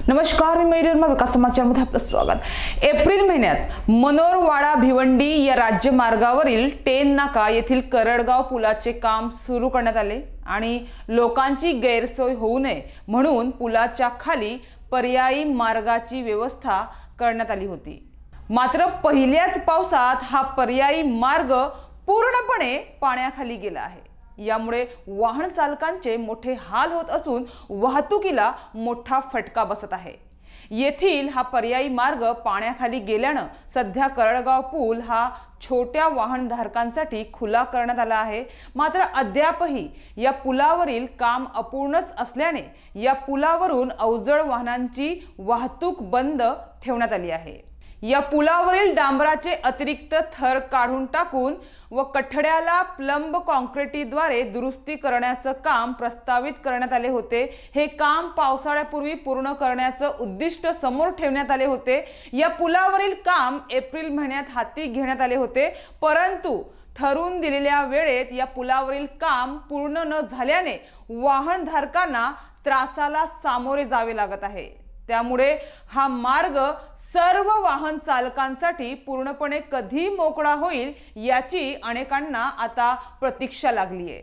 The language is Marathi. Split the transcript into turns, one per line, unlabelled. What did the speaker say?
नमस्कार, मी मयूर विकास समाचारमध्ये आपलं स्वागत। एप्रिल महिन्यात मनोरवाडा भिवंडी या राज्य मार्गावरील टेन नाका येथील करडगाव पुलाचे काम सुरू करण्यात आले आणि लोकांची गैरसोय होऊ नये म्हणून पुलाच्या खाली पर्यायी मार्गाची व्यवस्था करण्यात आली होती। मात्र पहिल्याच पावसात हा पर्यायी मार्ग पूर्णपणे पाण्याखाली गेला आहे। यामुळे वाहन चालकांचे मोठे हाल होत असून वाहतुकीला मोठा फटका बसत आहे। येथील हा पर्यायी मार्ग पाण्याखाली गेल्याने सध्या करडगाव पूल हा छोट्या वाहनधारकांसाठी खुला करण्यात आला आहे। मात्र अद्यापही या पुलावरील काम अपूर्णच असल्याने या पुलावरून अवजड वाहनांची वाहतूक बंद ठेवण्यात आली आहे। या पुलावरील डांबराचे अतिरिक्त थर काढून टाकून व कठड्याला प्लंब कॉन्क्रीटद्वारे दुरुस्ती करण्याचे काम प्रस्तावित करण्यात आले होते। हे काम पावसाळ्यापूर्वी पूर्ण करण्याचे उद्दिष्ट समोर ठेवण्यात आले होते। या पुलावरील काम एप्रिल महिन्यात हाती घेण्यात आले होते, परंतु ठरवून दिलेल्या वेळेत या पुलावरील काम पूर्ण न झाल्याने वाहनधारकांना त्रासाला सामोरे जावे लागत आहे। त्यामुळे हा मार्ग सर्व वाहन चालकांसाठी पूर्णपणे कधी मोकळा होईल याची अनेकांना आता प्रतीक्षा लागली आहे।